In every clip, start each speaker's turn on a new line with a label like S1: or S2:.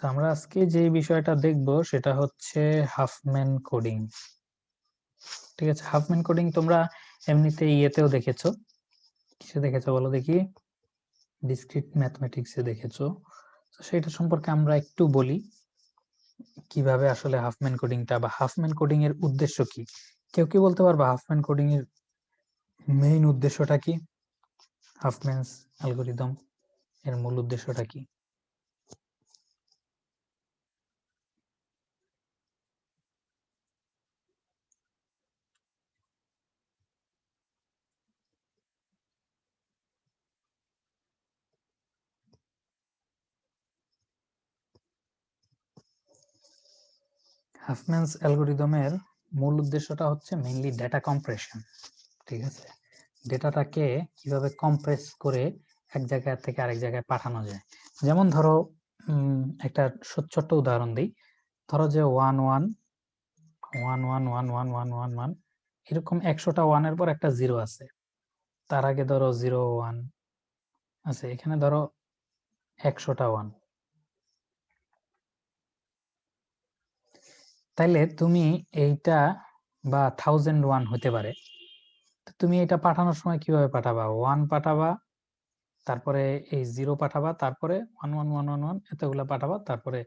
S1: আমরা আজকে যে বিষয়টা দেখব সেটা হচ্ছে হাফম্যান কোডিং। ঠিক আছে, হাফম্যান কোডিং তোমরা এমনিতে ইয়েতেও দেখেছো। কিসে দেখেছো বলো দেখি? ডিসক্রিট ম্যাথমেটিক্সে দেখেছো। তো সেটা সম্পর্কে আমরা একটু বলি, কিভাবে আসলে হাফম্যান কোডিংটা বা হাফম্যান কোডিং এর উদ্দেশ্য কি। কেউ কি বলতে পারবা হাফম্যান কোডিং এর মেইন উদ্দেশ্যটা কি? হাফম্যানস অ্যালগরিদম এর মূল উদ্দেশ্যটা কি? হাফম্যানস অ্যালগরিদমের মূল উদ্দেশ্যটা হচ্ছে মেইনলি ডেটা কম্প্রেশন। ঠিক আছে, ডেটাটাকে কিভাবে কম্প্রেস করে এক জায়গা থেকে আরেক জায়গায় পাঠানো যায়। যেমন ধরো একটা ছোট্ট উদাহরণ দিই। ধরো যে 1 1 1 1 1 1 1 1 এরকম 100টা ওয়ানের পর একটা জিরো আছে, তার আগে ধরো 0 1 আছে, এখানে ধরো 100টা ওয়ান। তাইলে তুমি এইটা বা 1001 হতে পারে, তুমি এটা পাঠানোর সময় কিভাবে পাঠাবা? 1 পাঠাবা, তারপরে এই 0 পাঠাবা, তারপরে 1 1 1 1 1 এতগুলা পাঠাবা, তারপরে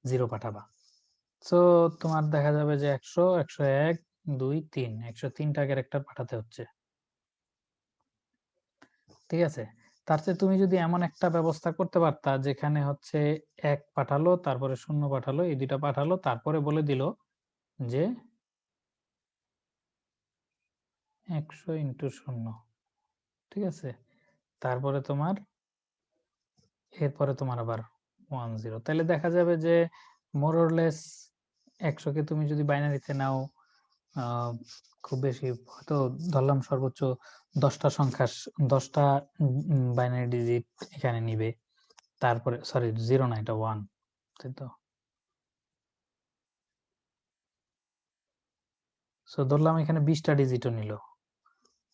S1: 0 পাঠাবা। সো তোমার দেখা যাবে যে 100 101 2 3 103টা ক্যারেক্টার পাঠাতে হচ্ছে। ঠিক আছে, তার চেয়ে তুমি যদি এমন একটা ব্যবস্থা করতে পারতা যেখানে হচ্ছে 1 পাঠালো, তারপরে 0 পাঠালো, এই দুইটা পাঠালো, তারপরে বলে দিল যে 100 ইন্টু 0। ঠিক আছে, তারপরে তোমার এরপরে তোমার আবার 10, তাহলে দেখা যাবে যে মোর অর লেস 100কে তুমি যদি বাইনারিতে নাও, খুব বেশি হয়তো ধরলাম সর্বোচ্চ 10টা সংখ্যা, 10টা বাইনারি ডিজিট এখানে নিবে। তারপরে সরি 0 না, এটা 1, তাই তো। সো ধরলাম এখানে 20টা ডিজিটও নিল,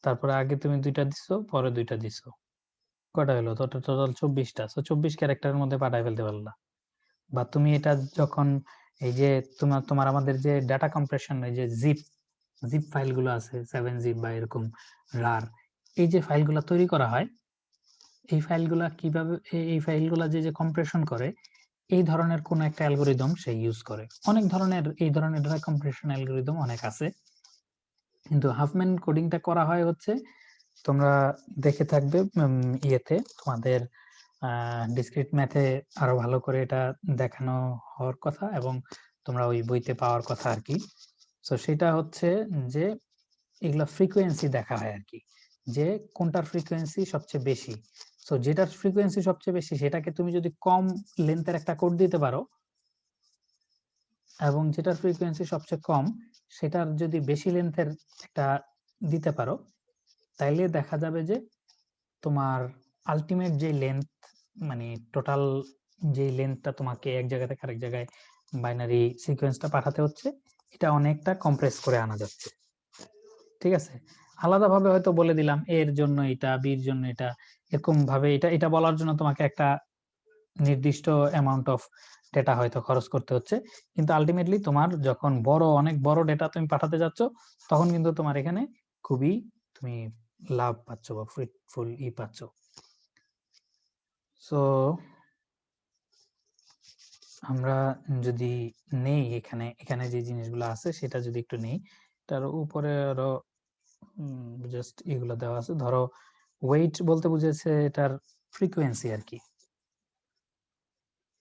S1: তারপরে আগে তুমি 2টা দিছো, পরে 2টা দিছো, কয়টা হলো? টোটাল 24টা। সো 24 ক্যারেক্টারের মধ্যে পাঠায় ফেলতে পারলা। বা তুমি এটা যখন এই যে তোমার তোমার আমাদের যে ডাটা কম্প্রেশন, এই যে জিপ জিপ ফাইলগুলো আছে, 7 জিপ বা এরকম রার, এই যে ফাইলগুলো তৈরি করা হয়, এই ফাইলগুলা কিভাবে এই ফাইলগুলা যে কম্প্রেশন করে, এই ধরনের কোন একটা অ্যালগরিদম সে ইউজ করে। অনেক ধরনের এই ধরনের ডাটা কম্প্রেশন অ্যালগরিদম অনেক আছে, কিন্তু হাফম্যান কোডিংটা করা হয় হচ্ছে, তোমরা দেখে থাকবে ইয়েতে তোমাদের ডিসক্রিট ম্যাথে আরো ভালো করে এটা দেখানো হওয়ার কথা, এবং তোমরা ওই বইতে পাওয়ার কথা আর কি। তো সেটা হচ্ছে যে এগুলা ফ্রিকোয়েন্সি দেখা হয় আর কি, যে কোনটার ফ্রিকোয়েন্সি সবচেয়ে বেশি। সো যেটার ফ্রিকোয়েন্সি সবচেয়ে বেশি সেটাকে তুমি যদি কম লেন্থের একটা কোড দিতে পারো, এবং যেটার ফ্রিকোয়েন্সি সবচেয়ে কম সেটার যদি বেশি লেন্থের একটা দিতে পারো, তাইলে দেখা যাবে যে তোমার আলটিমেট যে লেন্থ, মানে টোটাল যে লেন্থটা তোমাকে এক জায়গা থেকে আরেক জায়গায় বাইনারি সিকোয়েন্সটা পাঠাতে হচ্ছে, এটা অনেকটা কম্প্রেস করে আনা যাচ্ছে। ঠিক আছে, আলাদাভাবে হয়তো বলে দিলাম এর জন্য এটা, বির জন্য এটা, এরকম ভাবে এটা এটা বলার জন্য তোমাকে একটা নির্দিষ্ট অ্যামাউন্ট অফ ডেটা হয়তো খরচ করতে হচ্ছে, কিন্তু আলটিমেটলি তোমার যখন অনেক বড় ডেটা তুমি পাঠাতে যাচ্ছ, তখন কিন্তু তোমার এখানে খুবই তুমি লাভ পাচ্ছ বা ফ্রুটফুল পাচ্ছ। সো আমরা যদি নেই এখানে এখানে যে জিনিসগুলো আছে সেটা যদি একটু নেই, তার উপরে আরো জাস্ট এগুলো দেওয়া আছে। ধরো ওয়েট বলতে বুঝেছে এটার ফ্রিকোয়েন্সি আর কি,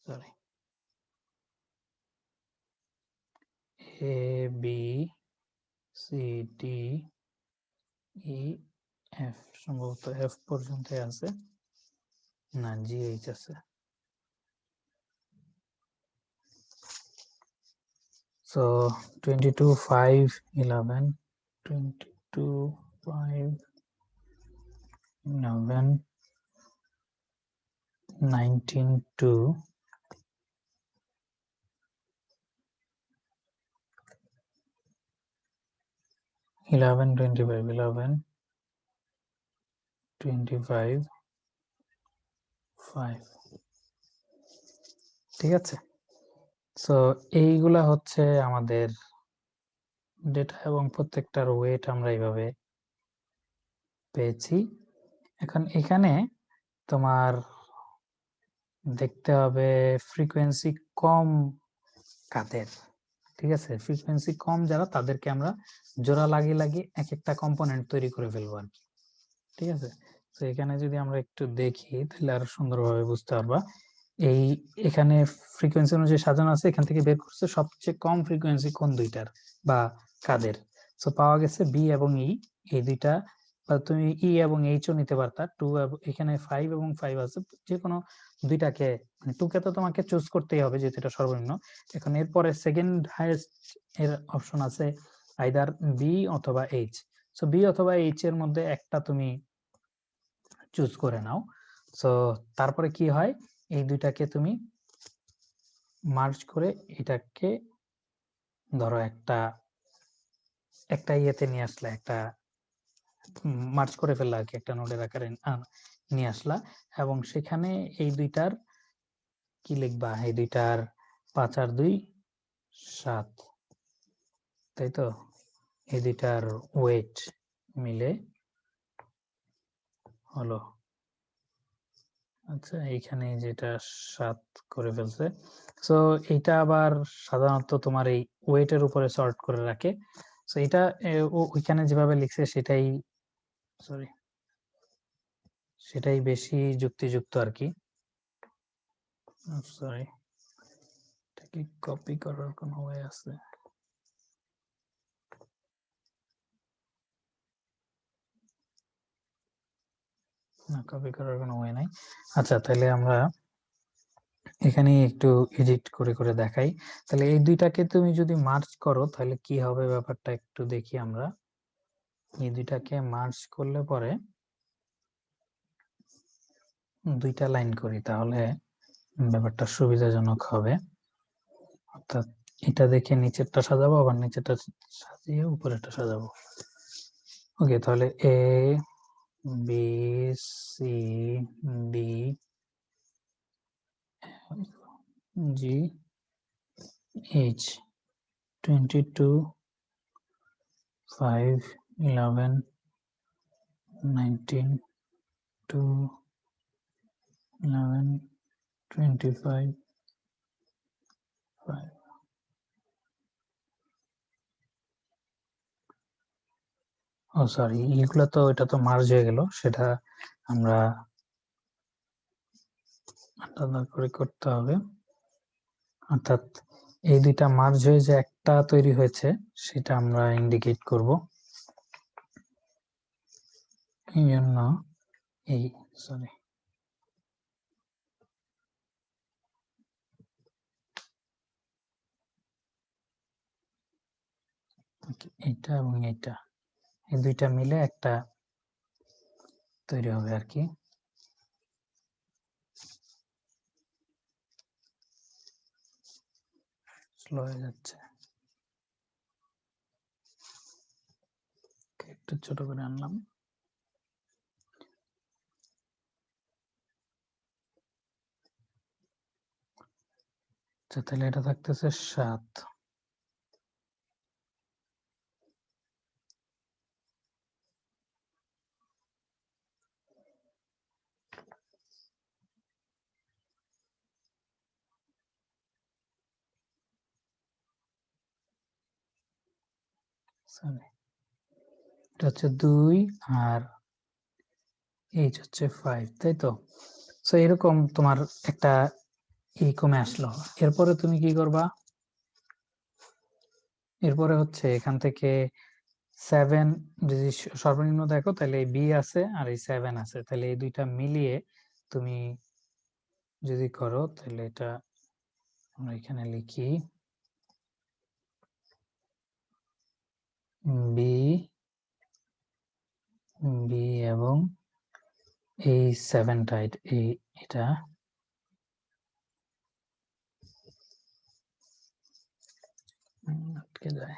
S1: sorry, A B C D E F, সম্ভবত এফ পর্যন্ত আছে, না জি এইচ আছে। সো 22 5 11 22 5 11 19 2 11 25 11 25 5। ঠিক আছে, সো এইগুলা হচ্ছে আমাদের ডেটা এবং প্রত্যেকটার ওয়েট আমরা এইভাবে পেয়েছি। এখন এখানে তোমার দেখতে হবে ফ্রিকোয়েন্সি কম কাদের, ঠিক আছে? ফ্রিকোয়েন্সি কম যারা তাদেরকে আমরা জোড়া লাগিয়ে লাগিয়ে এক একটা কম্পোনেন্ট তৈরি করে ফেলবো আর কি, ঠিক আছে? তো এখানে যদি আমরা একটু দেখি তাহলে আরো সুন্দরভাবে বুঝতে পারবা। এই এখানে ফ্রিকোয়েন্সি অনুযায়ী সাজানো আছে, এখান থেকে বের করছে সবচেয়ে কম ফ্রিকোয়েন্সি কোন দুইটার বা কাদের। সো পাওয়া গেছে বি এবং ই, এই দুইটা। বা তুমি ই এবং এইচও নিতে পারতা, টু এখানে 5 এবং 5 আছে, যে কোনো দুইটাকে, মানে টু কে তো তোমাকে চুজ করতেই হবে যেহেতু এটা সর্বনিম্ন। এখন এরপরে সেকেন্ড হাইয়েস্ট এর অপশন আছে আইদার বি অথবা এইচ। সো বি অথবা এইচ এর মধ্যে একটা তুমি চুজ করে নাও। সো তারপরে কি হয়, এই দুইটাকে তুমি মার্জ করে এটাকে ধরো একটা একটা ইয়েতে নিয়ে আসলা, একটা মার্জ করে ফেললা আর কি, একটা নোডের আকারে নিয়ে আসলা। এবং সেখানে এই দুইটার কি লিখবা, এই দুইটার 5 আর 2 7, তাই তো? এই দুইটার ওয়েট মিলে হলো, আচ্ছা এইখানে যেটা 7 করে ফেলছে। সো এটা আবার সাধারণত তোমার এই ওয়েটের উপরে সর্ট করে রাখে। সো এটা ওইখানে যেভাবে লিখছে সেটাই, সরি, সেটাই বেশি যুক্তিযুক্ত আর কি। সরি, এটা কি কপি করার কোনো ওয়ে আছে? না, কপি করার কোনো ওয়ে নাই। আচ্ছা তাহলে আমরা এখানে একটু এডিট করে করে দেখাই। তাহলে এই দুইটাকে তুমি যদি মার্জ করো তাহলে কি হবে ব্যাপারটা একটু দেখি আমরা। এই দুইটাকে মার্জ করলে পরে দুইটা লাইন করি তাহলে ব্যাপারটা সুবিধাজনক হবে। অর্থাৎ এটা দেখে নিচেরটা সাজাবো, আবার নিচেরটা সাজিয়ে উপরেরটা সাজাবো। ওকে, তাহলে A B C D G H 22 5 11 19 2 11 25 5। Oh sorry, এগুলো তো এটা তো মার্জ হয়ে গেল, সেটা আমরা আলাদা করে করতে হবে। অর্থাৎ এই দুইটা মার্জ হয়ে যে একটা তৈরি হয়েছে সেটা আমরা ইন্ডিকেট করব। এই জন্য এই, সরি, এটা এবং এটা, এই দুইটা মিলে একটা তৈরি হবে আর কি। স্লো হয়ে যাচ্ছে, একটু ছোট করে আনলাম। আচ্ছা তাহলে এটা থাকতেছে 7। এটা হচ্ছে 2 আর এইচ হচ্ছে 5, তাই তো? সো এরকম তোমার একটা কমে আসলো। এরপরে তুমি কি করবা, এরপরে হচ্ছে এখান থেকে 7 যদি সর্বনিম্ন দেখো তাহলে বি আছে আর এই 7 আছে, তাহলে এই দুইটা মিলিয়ে তুমি যদি করো তাহলে এটা আমরা এখানে লিখি বি বি এবং এই 7টা এটা আটকে যায়।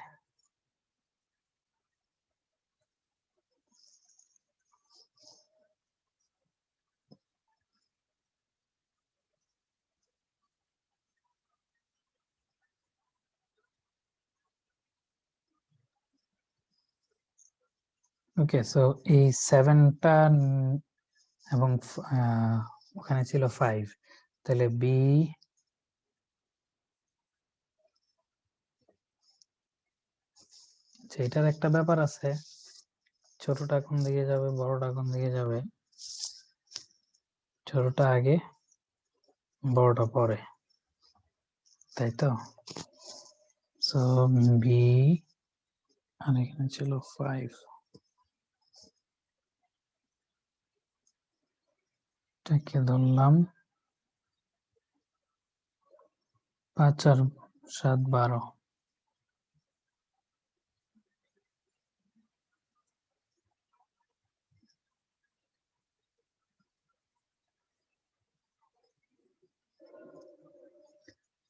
S1: ওকে, সো এই 7টা এবং ওখানে ছিল 5, তাহলে বি এটার একটা ব্যাপার আছে, ছোটটা কোন দিকে যাবে বড়টা কোন দিকে যাবে, ছোটটা আগে বড়টা পরে, তাই তো। সো বি আর এখানে ছিল 5, এটাকে ধরলাম 5 আর 7 12।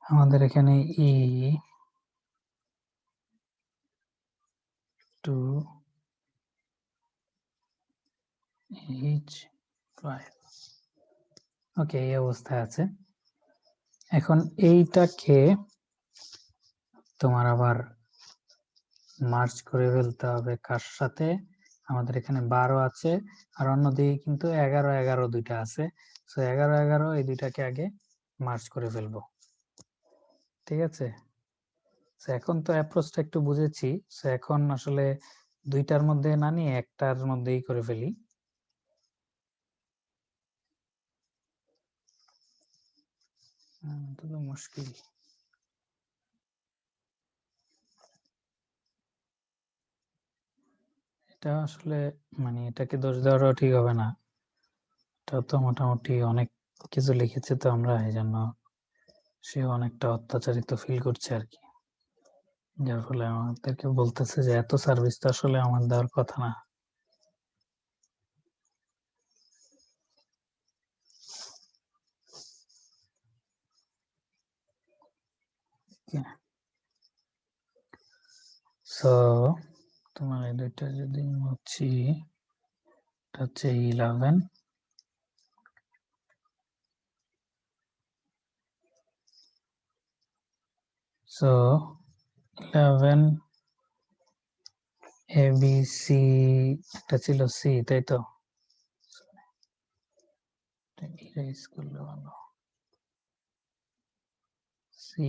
S1: আমাদের এখানে ই 2 H5, ওকে, এই অবস্থায় আছে। এখন এইটাকে তোমার আবার মার্জ করে ফেলতে হবে কার সাথে, আমাদের এখানে 12 আছে আর অন্যদিকে কিন্তু 11 11 দুইটা আছে, সো 11 11 এই দুইটাকে আগে মার্জ করে ফেলবো, ঠিক আছে। সো এখন তো অ্যাপ্রোচটা একটু বুঝেছি, সো এখন আসলে দুইটার মধ্যে না নিয়ে একটার মধ্যেই করে ফেলি। তো মুশকিল, এটা আসলে মানে এটাকে দোষ দেওয়াটাও ঠিক হবে না, এটা তো মোটামুটি অনেক কিছু লিখেছে তো আমরা, এই জন্য সে অনেকটা অত্যাচারিত ফিল করছে আর কি, যার ফলে আমাদেরকে বলতেছে যে এত সার্ভিস তো আসলে আমার দেওয়ার কথা না। সো তোমার এই দুইটা যদি মুছি, এটা হচ্ছে 11, সো 11 এ বি সি, একটা ছিল সি, তাই তো, ইরেজ করলে ভালো, সি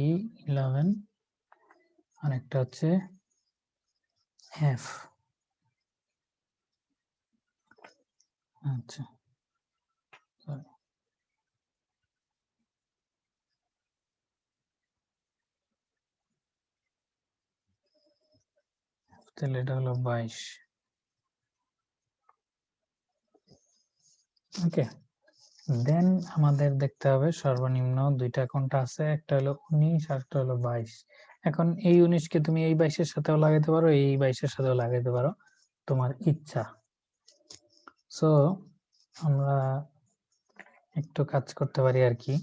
S1: 11 আর একটা হচ্ছে এফ। আচ্ছা, তাহলে এটা হলো 22। ওকে, দেন আমাদের দেখতে হবে সর্বনিম্ন দুইটা কোনটা আছে, একটা হলো 19 আর একটা হলো 22। এখন এই 19 কে তুমি এই 22 এর সাথেও লাগাইতে পারো, এই 22 এর সাথেও লাগাইতে পারো, তোমার ইচ্ছা। সো আমরা একটু কাজ করতে পারি আর কি,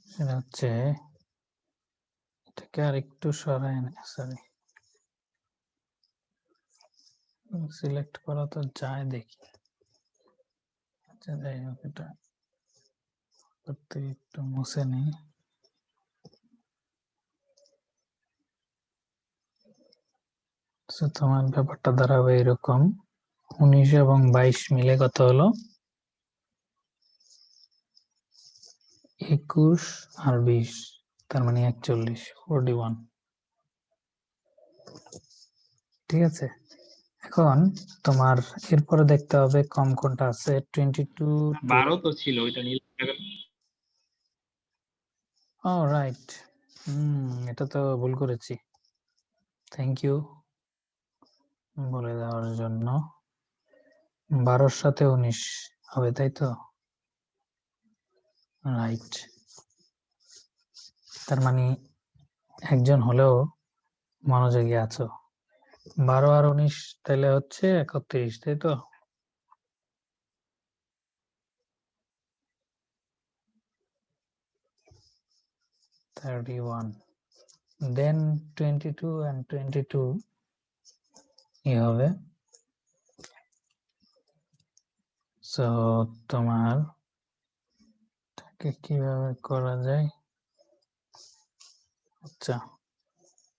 S1: সেটা হচ্ছে এটাকে আর একটু সরাই, সরি সিলেক্ট করা তো যায় দেখি, আচ্ছা যাই হোক, এটা করতে একটু মুছে নেই। তোমার ব্যাপারটা দাঁড়াবে এরকম, 19 এবং 22 মিলে কত হলো, 21 আর 20, তার মানে 41, 41, ঠিক আছে। এখন তোমার এরপরে দেখতে হবে কম কোনটা আছে, 22
S2: 12 তো ছিল, ওইটা নিয়ে
S1: ও রাইট, এটা তো ভুল করেছি, থ্যাংক ইউ বলে দেওয়ার জন্য। 12-র সাথে 19 হবে, তাই তো, রাইট। তার মানে একজন হলেও মনোযোগী আছো। 12 আর 19 তাহলে হচ্ছে 31, তাই তো। দেন 22 and 22 ই হবে। সো তোমার কিভাবে করা যায়, আচ্ছা,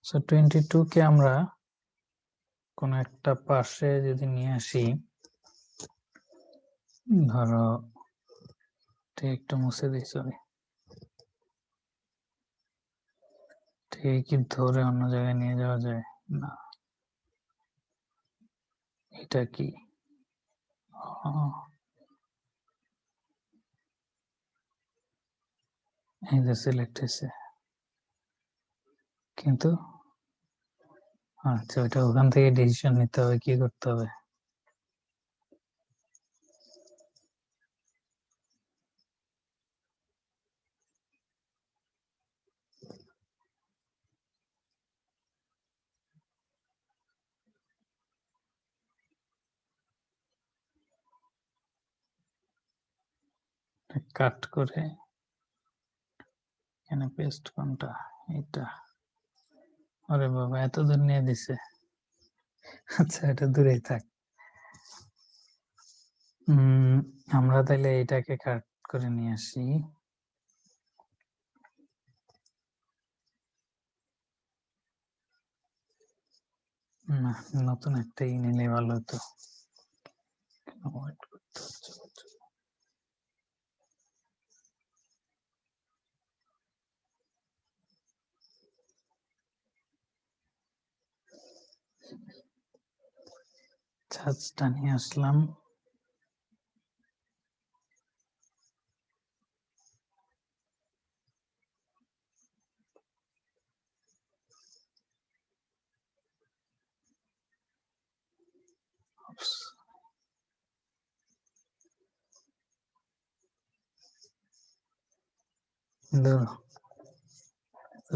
S1: সো 22 কে আমরা কোন একটা পাশে যদি নিয়ে আসি, ধরো একটু মুছে দিই, সরি, ঠিক কি ধরে অন্য জায়গায় নিয়ে যাওয়া যায় না? এটা কি? এই যে সিলেক্ট হয়েছে, কিন্তু আচ্ছা ওইটা ওখান থেকে ডিসিশন নিতে হবে, কি করতে হবে? কাট করে এখানে পেস্ট কোনটা? এটা। আরে বাবা, এত দূর নিয়ে দিছে। আচ্ছা, এটা দূরেই থাক। আমরা তাহলে এটাকে কাট করে নিয়ে আসি। না, নতুন একটাই নিলে ভালো হতো। ছাঁচটা নিয়ে আসলাম।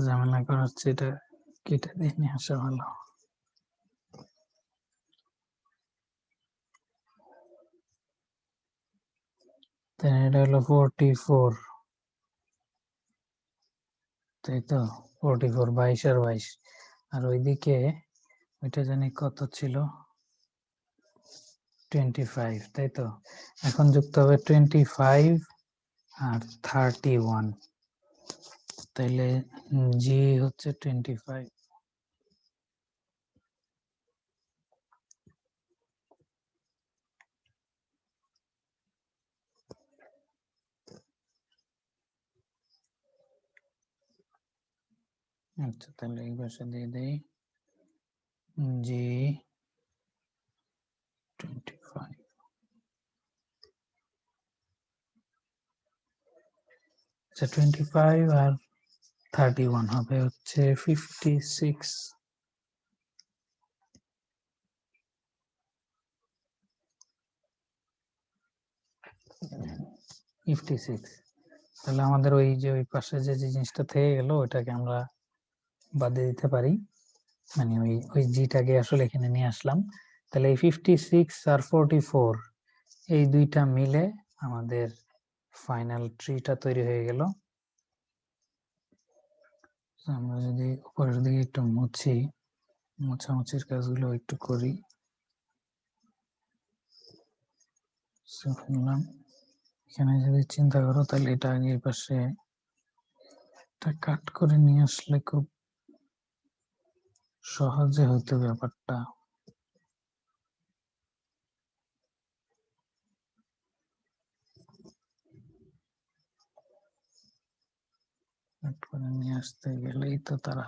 S1: ঝামেলা করা হচ্ছে, এটা কেটে দিয়ে নিয়ে আসা ভালো। এটা হলো 44, তাই তো? 44, 22 আর 22, আর ওইদিকে ওইটা জানি কত ছিল, 25, তাই তো? এখন যুক্ত হবে 25 আর 31, তাইলে জি হচ্ছে 25। আচ্ছা, তাহলে এই পাশে দিয়ে দেই জি 25। আচ্ছা, 25 আর 31 হবে হচ্ছে 56। 56, তাহলে আমাদের ওই যে ওই পাশে যে জিনিসটা থেকে গেল ওটাকে আমরা বাদে দিতে পারি, মানে ওই জিটাকে আসলে এখানে নিয়ে আসলাম। তাহলে এই 56 আর 44 এই দুইটা মিলে আমাদের ফাইনাল ট্রিটা তৈরি হয়ে গেল। আমরা যদি উপরের দিকে একটু মুছি, মোছামুছির কাজগুলো একটু করি। এখানে যদি চিন্তা করো তাহলে এটা আগে এই পাশে কাট করে নিয়ে আসলে খুব সহজে হতো ব্যাপারটা। কাট করে নিয়ে আসতে গেলেই তো তারা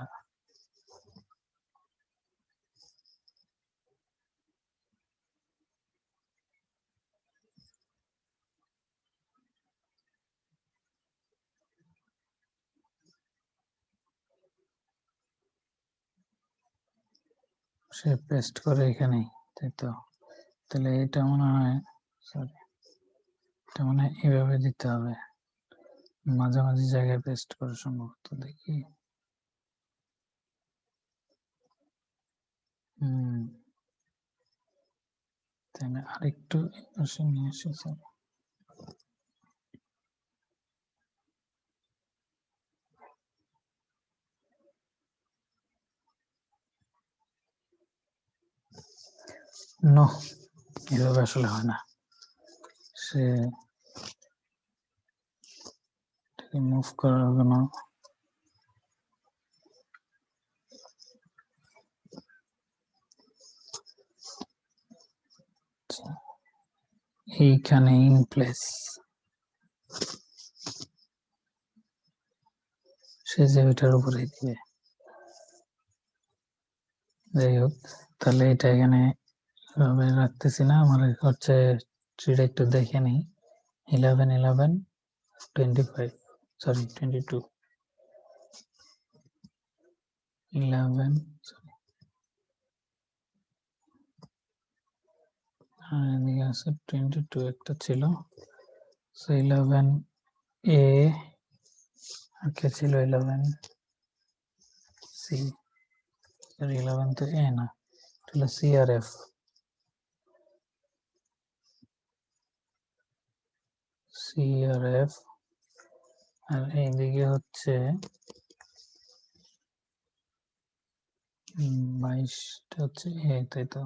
S1: সে পেস্ট করে এখানেই, তাই তো? তাহলে এটা মনে হয়, সরি, এটা মনে হয় এভাবে দিতে হবে, মাঝামাঝি জায়গায় পেস্ট করে সম্ভবত, দেখি। তাহলে আরেকটু পাশে নিয়ে এসেছে। নো, এভাবে আসলে হয় না। সে মুভ করার জন্য এইখানে ইন প্লেস সে যে ওইটার উপরে দিবে। যাই হোক, তাহলে এটা এখানে এভাবে রাখতেছি না, আমার হচ্ছে ট্রিটা একটু দেখে নেই। 11 11 25 সরি 22 11 সরি এদিকে আছে 22 একটা ছিল। সো 11 এ আর কে ছিল 11 সি, সরি 11 তো এ না, এটা সি আর এফ। সি আর এফ আর এইদিকে হচ্ছে 22টা হচ্ছে এ, তাই তো?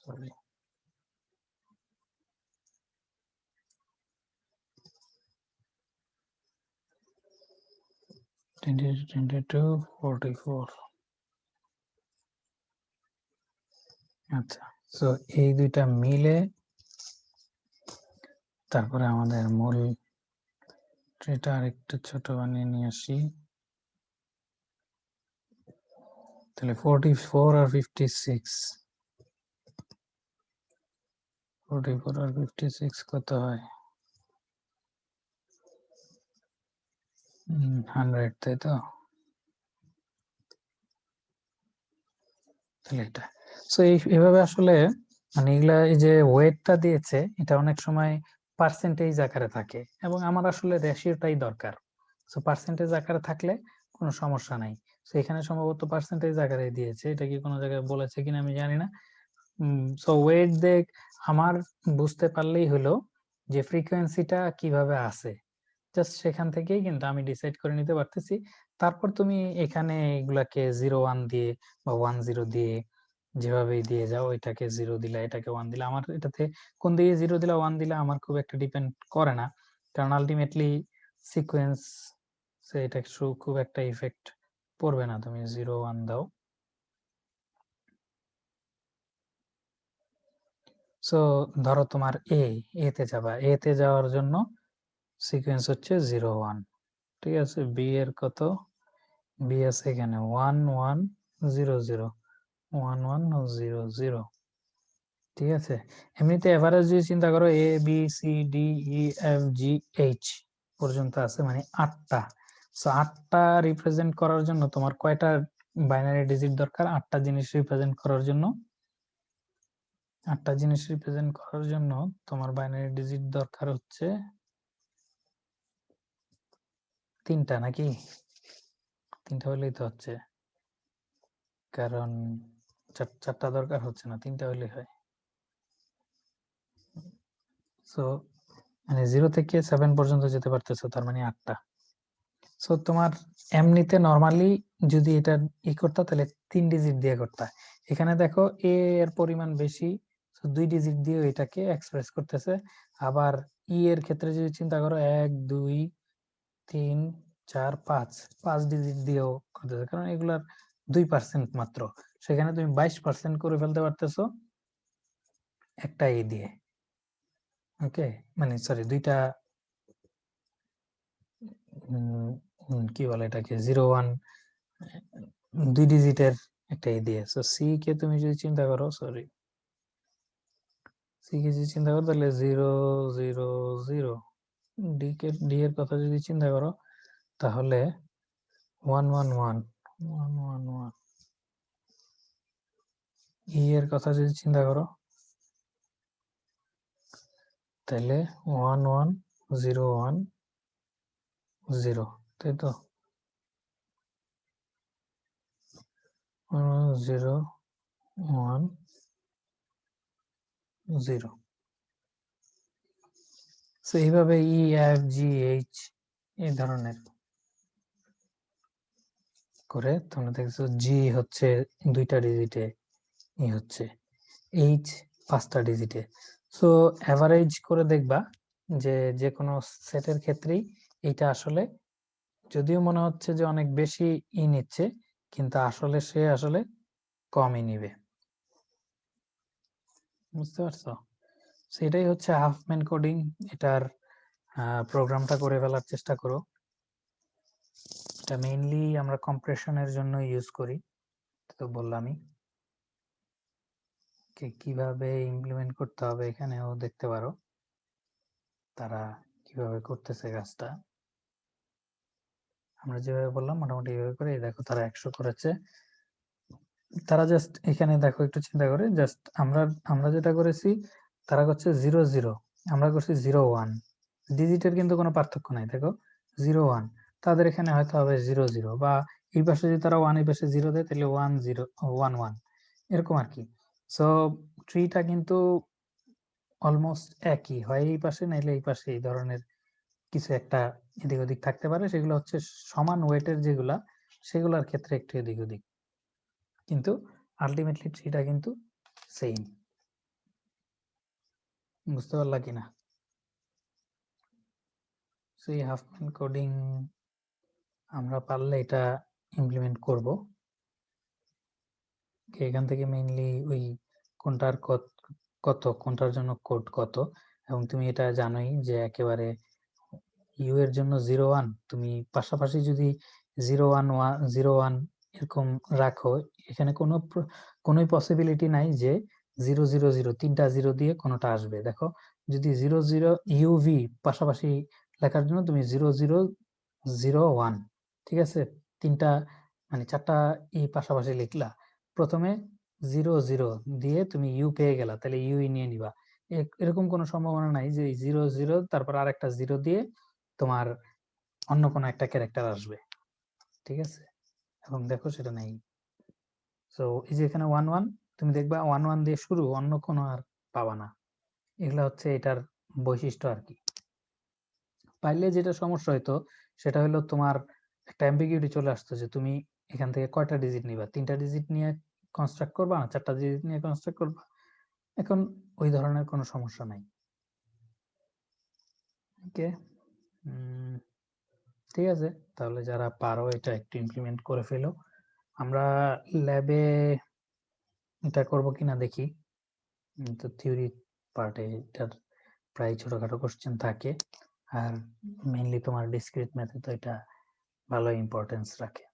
S1: সরি, 22 44। আচ্ছা, সো এই দুইটা মিলে তারপরে আমাদের মূল ট্রিটা আরেকটু ছোট বানিয়ে নিয়ে আসি। তাহলে 44 আর 56, 44 আর 56 কত হয়? 100, তাই তো? তাহলে এটা, সো এইভাবে আসলে মানে এগুলা এই যে ওয়েটটা দিয়েছে এটা অনেক সময় পার্সেন্টেজ আকারে থাকে, এবং আমার আসলে রেশিওটাই দরকার। সো পার্সেন্টেজ আকারে থাকলে কোনো সমস্যা নাই। সো এখানে সম্ভবত পার্সেন্টেজ আকারে দিয়েছে, এটা কি কোনো জায়গায় বলেছে কিনা আমি জানি না। সো ওয়েট দেখ, আমার বুঝতে পারলেই হলো যে ফ্রিকোয়েন্সিটা কিভাবে আছে, জাস্ট সেখান থেকেই কিন্তু আমি ডিসাইড করে নিতে পারতেছি। তারপর তুমি এখানে এগুলাকে 0 1 দিয়ে বা 1 0 দিয়ে যেভাবেই দিয়ে যাও, এটাকে 0 দিলা এটাকে 1 দিলা, আমার এটাতে কোন দিকে 0 দিলা 1 দিলা আমার খুব একটা ডিপেন্ড করে না, কারণ আলটিমেটলি সিকোয়েন্স এটা খুব একটা ইফেক্ট পড়বে না, তুমি 0 1 দাও। সো ধরো তোমার এ তে যাবা, এ তে যাওয়ার জন্য সিকোয়েন্স হচ্ছে 0 1, ঠিক আছে? বি এর কত? বি আছে এখানে 1 1 0 0 1 1 0 0, ঠিক আছে? এমনিতে এভারেজ যদি চিন্তা করো A B C D E F G H পর্যন্ত আছে, মানে 8টা। সো 8টা রিপ্রেজেন্ট করার জন্য তোমার কয়টা বাইনারি ডিজিট দরকার? 8টা জিনিস রিপ্রেজেন্ট করার জন্য, 8টা জিনিস রিপ্রেজেন্ট করার জন্য তোমার বাইনারি ডিজিট দরকার হচ্ছে 3টা, নাকি? 3টা হলেই তো হচ্ছে, কারণ 4টা দরকার হচ্ছে না, 3টা হলেই হয়। সো মানে 0 থেকে 7 পর্যন্ত যেতে পারতেছো, তার মানে 8টা। সো তোমার এমনিতে নরমালি যদি এটা করতে তাহলে 3 ডিজিট দিয়ে করতে। এখানে দেখো এ এর পরিমাণ বেশি, সো 2 ডিজিট দিয়ে এটাকে এক্সপ্রেস করতেছে। আবার ই এর ক্ষেত্রে যদি চিন্তা করো 1 2 3 4 5 5 ডিজিট দিয়েও করতেছে, কারণ এগুলার 2% মাত্র, সেখানে তুমি 22% করে ফেলতে পারতেছো একটা এ দিয়ে। ওকে, মানে সরি দুইটা কি বলে এটাকে 0 1 2 ডিজিটের একটা এ দিয়ে। সো সি কে তুমি যদি চিন্তা করো, সরি সি কে যদি চিন্তা করো তাহলে 0 0 0, ডি এর কথা যদি চিন্তা করো তাহলে 1 1 1 1 1 1, ই এর কথা যদি চিন্তা করো তাহলে 1 1 0 1 0, তাই তো? 0 1 0। সো এইভাবে ই এফ জি এইচ এই ধরনের করে তোমরা দেখছো, জি হচ্ছে 2টা ডিজিটে, ই হচ্ছে এইচ 5টা ডিজিটে। সো এভারেজ করে দেখবা যে যে কোনো সেটের ক্ষেত্রেই এটা আসলে যদিও মনে হচ্ছে যে অনেক বেশি নিচ্ছে, কিন্তু আসলে সে আসলে কমই নিবে। বুঝতে পারছো? সেটাই হচ্ছে হাফম্যান কোডিং। এটার প্রোগ্রামটা করে ফেলার চেষ্টা করো। এটা মেইনলি আমরা কম্প্রেশনের জন্য ইউজ করি, তো বললামই। কিভাবে ইমপ্লিমেন্ট করতে হবে এখানেও দেখতে পারো তারা কিভাবে করতেছে কাজটা। আমরা যেভাবে বললাম মোটামুটি এভাবে করে দেখো তারা 100 করেছে। তারা জাস্ট এখানে দেখো একটু চিন্তা করে, জাস্ট আমরা যেটা করেছি তারা করছে 0 0, আমরা করছি 0 1। ডিজিটের কিন্তু কোনো পার্থক্য নাই। দেখো 0 1, তাদের এখানে হয়তো হবে 0 0, বা এই পাশে যদি তারা 1 এই পাশে 0 দেয় তাহলে 1 0 1 1 এরকম আর কি। সো ট্রিটা কিন্তু অলমোস্ট একই, হয় এই পাশে নাইলে এই পাশে এই ধরনের কিছু একটা এদিক ওদিক থাকতে পারে। সেগুলো হচ্ছে সমান ওয়েটের যেগুলা, সেগুলোর ক্ষেত্রে একটু এদিক ওদিক, কিন্তু আলটিমেটলি ট্রিটা কিন্তু সেম। বুঝতে পারলা কিনা? সেই হাফম্যান কোডিং আমরা পারলে এটা ইমপ্লিমেন্ট করব। এখান থেকে মেইনলি ওই কোনটার কত, কোনটার জন্য কোড কত, এবং তুমি এটা জানোই যে একেবারে ইউ এর জন্য 0 1, তুমি পাশাপাশি যদি 0 1 0 1 এরকম রাখো, এখানে কোনোই পসিবিলিটি নাই যে 0 0 0 তিনটা জিরো দিয়ে কোনোটা আসবে। দেখো যদি 0 0 ইউভি পাশাপাশি লেখার জন্য তুমি 0 0 0 1, ঠিক আছে, তিনটা মানে চারটা পাশাপাশি লিখলা, প্রথমে 0 0 দিয়ে তুমি ইউ পেয়ে গেলা, তাহলে ইউ নিয়ে নিবা। এরকম কোনো সম্ভাবনা নাই যে 0 0 তারপর আরেকটা 0 দিয়ে তোমার অন্য কোনো একটা ক্যারেক্টার আসবে, ঠিক আছে? এবং দেখো সেটা নেই। সো এই যে এখানে 1 1, তুমি দেখবা 1 1 দিয়ে শুরু, অন্য কোনো আর পাবা না। এগুলা হচ্ছে এটার বৈশিষ্ট্য আর কি। পাইলে যেটা সমস্যা হইতো সেটা হলো তোমার একটা অ্যাম্বিগুইটি চলে আসতো যে তুমি এখান থেকে কয়টা ডিজিট নিবা, 3টা ডিজিট নিয়ে কনস্ট্রাক্ট করবা না 4টা ডিজিট নিয়ে কনস্ট্রাক্ট করবা। এখন ওই ধরনের কোনো সমস্যা নাই। ওকে, ঠিক আছে, তাহলে যারা পারো এটা একটু ইমপ্লিমেন্ট করে ফেলো। আমরা ল্যাবে এটা করবো কিনা দেখি। তো থিওরি পার্টে এটার প্রায় ছোটখাটো কোশ্চেন থাকে, আর মেইনলি তোমার ডিসক্রিট মেথড তো এটা ভালো ইম্পর্টেন্স রাখে।